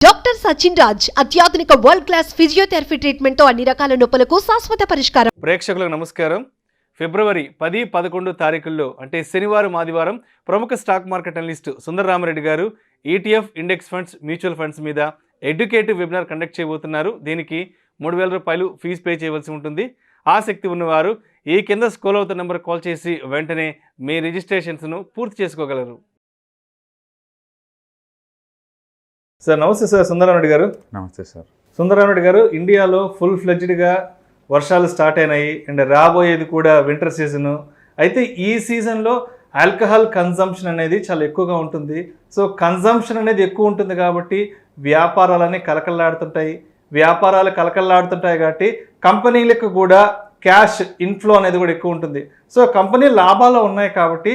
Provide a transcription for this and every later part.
Doctor Sachin Raj అత్యాధునిక world class physiotherapy treatment తో అన్ని రకాల నొప్పులకు శాశ్వత పరిష్కారం. ప్రేక్షకులకు నమస్కారం. ఫిబ్రవరి 10, 11 తారీఖుల్లో అంటే శనివారం, ఆదివారం ప్రముఖ stock market analyst Sundar Rama Reddy గారు ETF index funds, mutual funds మీద ఎడ్యుకేటివ్ వెబినార్ కండక్ట్ చేయబోతున్నారు. దీనికి 3,000 రూపాయలు ఫీజు పే చేయవలసి ఉంటుంది. ఆసక్తి ఉన్నవారు ఈ కింద స్క్రోల్ అవుతున్న నెంబర్ కాల్ చేసి వెంటనే మీ రిజిస్ట్రేషన్స్ను పూర్తి చేసుకోగలరు. సార్ నమస్తే సార్. సుందరరామరెడ్డి గారు నమస్తే సార్. సుందరరామరెడ్డి గారు, ఇండియాలో ఫుల్ ఫ్లెడ్జ్డ్గా వర్షాలు స్టార్ట్ అయినాయి అండ్ రాబోయేది కూడా వింటర్ సీజను. అయితే ఈ సీజన్లో ఆల్కహాల్ కన్జంప్షన్ అనేది చాలా ఎక్కువగా ఉంటుంది. సో కన్జంప్షన్ అనేది ఎక్కువ ఉంటుంది కాబట్టి వ్యాపారాలన్నీ కలకల్లాడుతుంటాయి కాబట్టి కంపెనీలకు కూడా క్యాష్ ఇన్ఫ్లో అనేది కూడా ఎక్కువ ఉంటుంది. సో కంపెనీ లాభాలు ఉన్నాయి కాబట్టి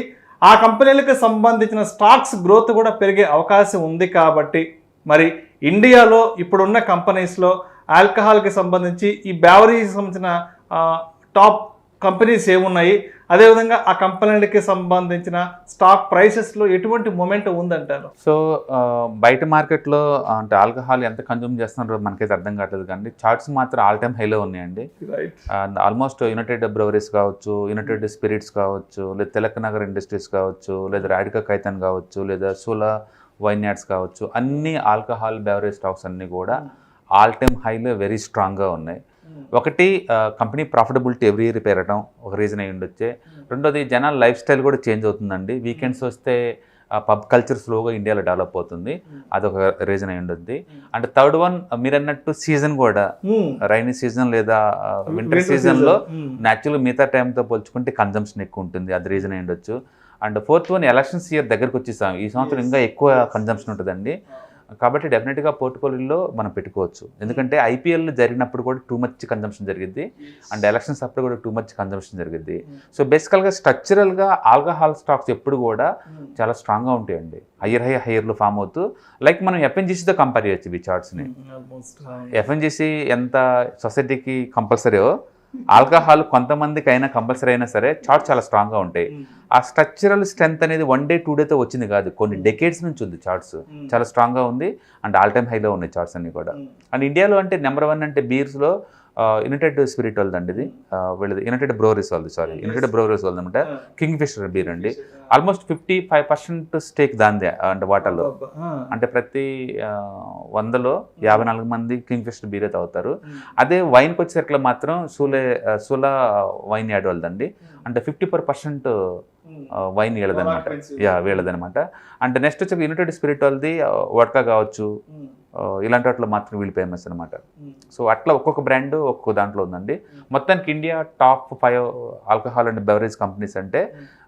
ఆ కంపెనీలకు సంబంధించిన స్టాక్స్ గ్రోత్ కూడా పెరిగే అవకాశం ఉంది. కాబట్టి మరి ఇండియాలో ఇప్పుడున్న కంపెనీస్లో ఆల్కహాల్కి సంబంధించి ఈ బ్యావరీకి సంబంధించిన టాప్ కంపెనీస్ ఏమున్నాయి, అదేవిధంగా ఆ కంపెనీలకి సంబంధించిన స్టాక్ ప్రైసెస్లో ఎటువంటి మొమెంటం ఉందంటారు? సో బయట మార్కెట్లో అంటే ఆల్కహాల్ ఎంత కన్జ్యూమ్ చేస్తున్నారో మనకైతే అర్థం కావట్లేదు, కానీ చార్ట్స్ మాత్రం ఆల్ టైమ్ హైలో ఉన్నాయండి. ఆల్మోస్ట్ యునైటెడ్ బ్రవరీస్ కావచ్చు, యునైటెడ్ స్పిరిట్స్ కావచ్చు, లేదా తిలక్ నగర్ ఇండస్ట్రీస్ కావచ్చు, లేదా రాడికా ఖైతాన్ కావచ్చు, లేదా సూలా వైన్ యార్డ్స్ కావచ్చు, అన్ని ఆల్కహాల్ బెవరేజ్ స్టాక్స్ అన్నీ కూడా ఆల్ టైమ్ హైలో వెరీ స్ట్రాంగ్గా ఉన్నాయి. ఒకటి, కంపెనీ ప్రాఫిటబిలిటీ ఎవ్రీ ఇయర్ పెరగడం ఒక రీజన్ అయ్యి ఉండొచ్చే. రెండోది, జనాల లైఫ్ స్టైల్ కూడా చేంజ్ అవుతుందండి. వీకెండ్స్ వస్తే పబ్ కల్చర్ స్లోగా ఇండియాలో డెవలప్ అవుతుంది, అదొక రీజన్ అయి ఉండొద్ది. అండ్ థర్డ్ వన్, మీరు అన్నట్టు సీజన్ కూడా రైనీ సీజన్ లేదా వింటర్ సీజన్లో న్యాచురల్ మిగతా టైంతో పోల్చుకుంటే కన్జంప్షన్ ఎక్కువ ఉంటుంది, అది రీజన్ అయి ఉండొచ్చు. And fourth one, elections year దగ్గరకు వచ్చేసాం, ఈ సంవత్సరం ఇంకా ఎక్కువ కన్జంప్షన్ ఉంటుందండి. కాబట్టి డెఫినెట్గా పోర్ట్ఫోలియోలో మనం పెట్టుకోవచ్చు. ఎందుకంటే ఐపీఎల్ జరిగినప్పుడు కూడా టూ మచ్ కన్జంప్షన్ జరిగింది, అండ్ ఎలక్షన్స్ అప్పుడు కూడా టూ మచ్ కన్జంప్షన్ జరిగింది. సో బేసికల్గా స్ట్రక్చరల్గా ఆల్కహాల్ స్టాక్స్ ఎప్పుడు కూడా చాలా స్ట్రాంగ్గా ఉంటాయండి, హయ్యర్లు ఫామ్ అవుతూ. లైక్ మనం ఎఫ్ఎన్జీసీతో కంపేర్ చేయొచ్చు ఈ చార్ట్స్ని. ఎఫ్ఎన్జీసీ ఎంత సొసైటీకి కంపల్సరీయో, ఆల్కహాల్ కొంతమందికి అయినా కంపల్సరీ అయినా సరే చార్ట్స్ చాలా స్ట్రాంగ్గా ఉంటాయి. ఆ స్ట్రక్చరల్ స్ట్రెంత్ అనేది 1 day 2 dayతో వచ్చింది కాదు, కొన్ని డెకేడ్స్ నుంచి ఉంది. చార్ట్స్ చాలా స్ట్రాంగ్గా ఉంది అండ్ ఆల్ టైమ్ హైలో ఉన్నాయి చార్ట్స్ అన్ని కూడా. అండ్ ఇండియాలో అంటే నెంబర్ 1 అంటే బీర్స్లో యునైటెడ్ స్పిరిట్ వాళ్ళది అండి, ఇది వీళ్ళది యునైటెడ్ బ్రూవరీస్ వాళ్ళది అనమాట. కింగ్ ఫిషర్ బీర్ అండి. ఆల్మోస్ట్ 55% స్టేక్ దాందే అంటే వాటాలో. అంటే ప్రతి 100లో 54 మంది కింగ్ ఫిషర్ బీరే తాగుతారు. అదే వైన్కి వచ్చేసరికి మాత్రం సూలా వైన్ యార్డ్ వాళ్ళదండి. అంటే 54% వైన్ వీళ్ళదనమాట. అంటే నెక్స్ట్ వచ్చి యునైటెడ్ స్పిరిట్ వాళ్ళది వడ్కా కావచ్చు, ఇలాంటి వాటిలో మాత్రం వీళ్ళు ఫేమస్ అనమాట. సో అట్లా ఒక్కొక్క బ్రాండ్ ఒక్కొక్క దాంట్లో ఉందండి. మొత్తానికి India top 5 alcohol and beverage companies అంటే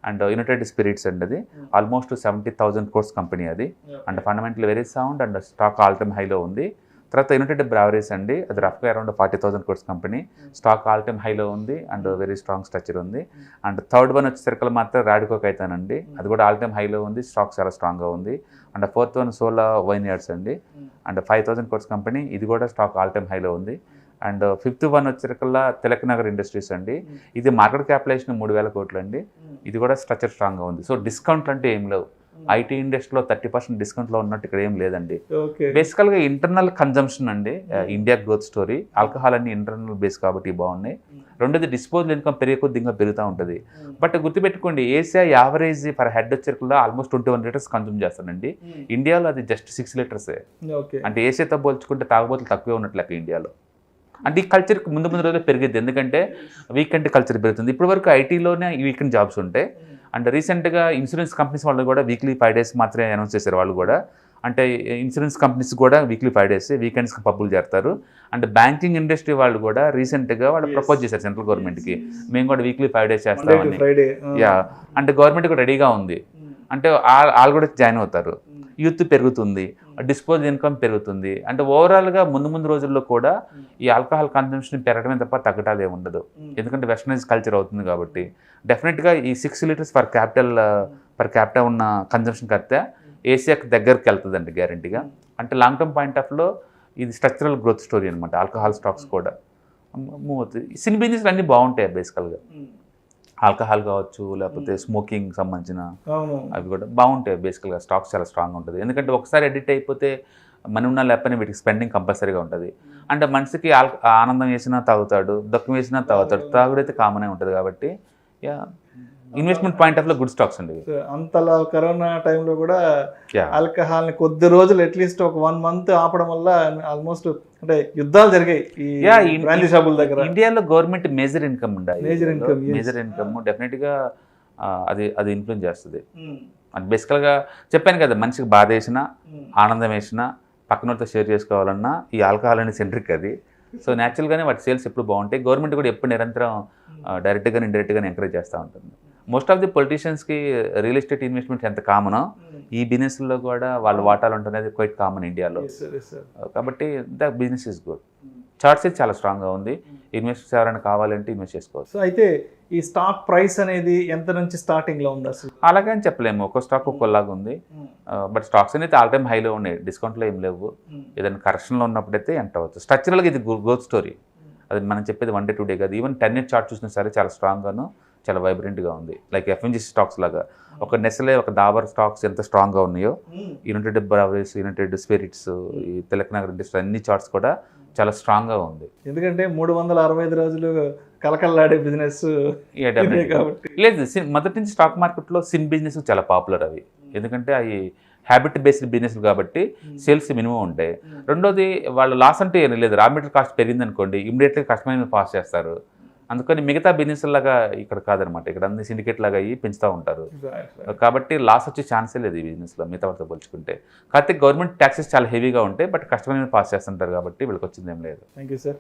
అండ్ యునైటెడ్ స్పిరిట్స్ అండి, అది ఆల్మోస్ట్ 70,000 crores కంపెనీ అది. And fundamental very sound and stock all time హైలో ఉంది. తర్వాత యునైటెడ్ బ్రావరీస్ అండి, అది రఫ్గా around 40,000 crores company, stock all time హైలో ఉంది అండ్ వెరీ స్ట్రాంగ్ స్ట్రక్చర్ ఉంది. అండ్ థర్డ్ వన్ వచ్చేసరికి మాత్రం రాడికా ఖైతాన్ అండి, అది కూడా ఆల్ టైమ్ హైలో ఉంది, స్టాక్ చాలా స్ట్రాంగ్గా ఉంది. And fourth one Sula vineyards అండి, అండ్ 5,000 crores కంపెనీ, ఇది కూడా స్టాక్ ఆల్ టైమ్ హైలో ఉంది. అండ్ ఫిఫ్త్ వన్ వచ్చేసరికల్లా తిలక్ నగర్ ఇండస్ట్రీస్ అండి, ఇది మార్కెట్ క్యాపిటలైజేషన్ 3,000 కోట్లు అండి, ఇది కూడా స్ట్రక్చర్ స్ట్రాంగ్గా ఉంది. సో డిస్కౌంట్ అంటే ఏం లేవు, ఐటీ ఇండస్ట్రీలో 30% డిస్కౌంట్లో ఉన్నట్టు ఇక్కడ ఏం లేదండి. బేసికల్గా ఇంటర్నల్ కన్జంప్షన్ అండి ఇండియా గ్రోత్ స్టోరీ. ఆల్కహాల్ అన్ని ఇంటర్నల్ బేస్ కాబట్టి బాగున్నాయి. రెండోది, డిస్పోజల్ ఇన్కమ్ పెరిగే కొద్ది ఇంకా పెరుగుతూ ఉంటుంది. బట్ గుర్తుపెట్టుకోండి, ఏసియా యావరేజ్ ఫర్ హెడ్ వచ్చేసరికల్లా ఆల్మోస్ట్ 21 లీటర్స్ కన్జ్యూమ్ చేస్తానండి. ఇండియాలో అది జస్ట్ 6 లీటర్సే. అంటే ఏసియాతో పోల్చుకుంటే తాగుబోతులు తక్కువే ఉన్నట్లెక్క ఇండియాలో. అంటే ఈ కల్చర్ ముందు రోజుల్లో పెరిగిద్ది, ఎందుకంటే వీకెండ్ కల్చర్ పెరుగుతుంది. ఇప్పటి వరకు ఐటీలోనే ఈ వీకెండ్ జాబ్స్ ఉంటాయి. అండ్ రీసెంట్గా ఇన్సూరెన్స్ కంపెనీస్ వాళ్ళు కూడా వీక్లీ 5 days మాత్రమే అనౌన్స్ చేశారు వాళ్ళు కూడా. అంటే ఇన్సూరెన్స్ కంపెనీస్ కూడా వీక్లీ 5 days వీకెండ్స్కి పబ్బులు చేస్తారు. అండ్ బ్యాంకింగ్ ఇండస్ట్రీ వాళ్ళు కూడా రీసెంట్గా వాళ్ళు ప్రపోజ్ చేశారు సెంట్రల్ గవర్నమెంట్కి, మేము కూడా వీక్లీ 5 days చేస్తామని. అంటే గవర్నమెంట్ కూడా రెడీగా ఉంది. అంటే వాళ్ళు కూడా జాయిన్ అవుతారు, యూత్ పెరుగుతుంది, డిస్పోజల్ ఇన్కమ్ పెరుగుతుంది. అంటే ఓవరాల్గా ముందు రోజుల్లో కూడా ఈ ఆల్కహాల్ కన్జంప్షన్ పెరగడమే తప్ప తగ్గటాలు ఉండదు, ఎందుకంటే వెస్టర్నైజ్ కల్చర్ అవుతుంది కాబట్టి. డెఫినెట్గా ఈ 6 liters పర్ క్యాపిటల్ ఉన్న కన్జంప్షన్ కడితే ఏసియాకి దగ్గరికి వెళ్తుందండి గ్యారంటీగా. అంటే లాంగ్ టర్మ్ పాయింట్ ఆఫ్ లో ఇది స్ట్రక్చరల్ గ్రోత్ స్టోరీ అనమాట. ఆల్కహాల్ స్టాక్స్ కూడా మూవ్ అవుతుంది. సినీ బిజినెస్లు అన్నీ బాగుంటాయి బేసికల్గా. ఆల్కహాల్ కావచ్చు, లేకపోతే స్మోకింగ్ సంబంధించిన అవి కూడా బాగుంటాయి బేసికల్గా. స్టాక్స్ చాలా స్ట్రాంగ్ ఉంటుంది, ఎందుకంటే ఒకసారి ఎడిట్ అయిపోతే మనీ ఉన్నా లేకపోయినా వీటికి స్పెండింగ్ కంపల్సరీగా ఉంటుంది. అంటే మనిషికి ఆనందం వేసినా తాగుతాడు, దుఃఖం వేసినా తాగుతాడు, తాగుడైతే కామనే ఉంటుంది. కాబట్టి ఇన్వెస్ట్మెంట్ పాయింట్ ఆఫ్ లో గుడ్ స్టాక్స్ అండి. సో అంతలా కరోనా టైంలో కూడా Yeah. ఆల్కహాల్ని కొద్ది రోజులు అట్లీస్ట్ ఒక 1 month ఆపడం వల్ల ఆల్మోస్ట్ అంటే యుద్ధాలు జరిగాయి ఈ బ్రాండీ షాపుల దగ్గర. ఇండియాలో గవర్నమెంట్ మేజర్ ఇన్కమ్ ఉండాలి, Major income, yes. Major income డెఫినెట్గా అది ఇన్ఫ్లుయెన్స్ చేస్తుంది. అది బేసికల్గా చెప్పాను కదా, మనిషికి బాధ వేసినా ఆనందం వేసినా పక్కనతో షేర్ చేసుకోవాలన్నా ఈ ఆల్కహాల్ అనే సెంట్రిక్ అది. సో న్యాచురల్గానే వాటి సేల్స్ ఎప్పుడు బాగుంటాయి. గవర్నమెంట్ కూడా ఎప్పుడు నిరంతరం డైరెక్ట్గా ఇండైరెక్ట్గా ఎంకరేజ్ చేస్తూ ఉంటుంది. మోస్ట్ ఆఫ్ ది పొలిటీషియన్స్కి రియల్ ఎస్టేట్ ఇన్వెస్ట్మెంట్స్ ఎంత కామనో ఈ బిజినెస్లో కూడా వాళ్ళ వాటాలు ఉంటున్నది క్వైట్ కామన్ ఇండియాలో. కాబట్టి the business is good. Charts చాలా స్ట్రాంగ్గా ఉంది. ఇన్వెస్ట్ ఎవరైనా కావాలంటే ఇన్వెస్ట్ చేసుకోవచ్చు. సో అయితే ఈ స్టాక్ ప్రైస్ అనేది ఎంత నుంచి స్టార్టింగ్లో ఉంది అసలు? అలాగని చెప్పలేము, ఒక్కో స్టాక్ ఒక్కోలాగా ఉంది. బట్ స్టాక్స్ అనేది ఆల్ టైమ్ హైలో ఉన్నాయి, డిస్కౌంట్లో ఏం లేవు. ఏదైనా కరెక్షన్లో ఉన్నప్పుడైతే ఎంటర్ అవ్వచ్చు. స్ట్రక్చరల్గా ఇది గ్రోత్ స్టోరీ. అది మనం చెప్పేది 1 day 2 day కాదు. ఈవెన్ 10-year చార్ట్ చూసినా సరే చాలా స్ట్రాంగ్గాను చాలా వైబ్రెంట్గా ఉంది. లైక్ ఎఫ్ఎంజీసీ స్టాక్స్ లాగా ఒక నెస్లే, ఒక డాబర్ స్టాక్స్ ఎంత స్ట్రాంగ్గా ఉన్నాయో, యునైటెడ్ బ్రవరీస్, యునైటెడ్ స్పిరిట్స్, ఈ తిలక్ ఇండస్ట్రీ అన్ని చార్ట్స్ కూడా చాలా స్ట్రాంగ్గా ఉంది. ఎందుకంటే 365 రోజులు కలకల్లాడే బిజినెస్ కాబట్టి. లేదు, మొదటి నుంచి స్టాక్ మార్కెట్లో సిన్ బిజినెస్ చాలా పాపులర్ అవి. ఎందుకంటే అవి హ్యాబిట్ బేస్డ్ బిజినెస్ కాబట్టి సేల్స్ మినిమం ఉంటాయి. రెండోది వాళ్ళ లాస్ అంటే ఏం లేదు, రా మెటీరియల్ కాస్ట్ పెరిగింది అనుకోండి ఇమీడియట్గా కస్టమర్ మీద పాస్ చేస్తారు. అందుకని మిగతా బిజినెస్ లాగా ఇక్కడ కాదనమాట, ఇక్కడ అన్ని సిండికేట్ లాగా అయ్యి పెంచుతూ ఉంటారు. కాబట్టి లాస్ వచ్చే ఛాన్సే లేదు ఈ బిజినెస్లో మిగతా వాటితో పోల్చుకుంటే. కాకపోతే గవర్నమెంట్ ట్యాక్సెస్ చాలా హెవీగా ఉంటాయి, బట్ కస్టమర్ మీద పాస్ చేస్తుంటారు కాబట్టి వీళ్ళకి వచ్చింది ఏం లేదు. Thank you sir.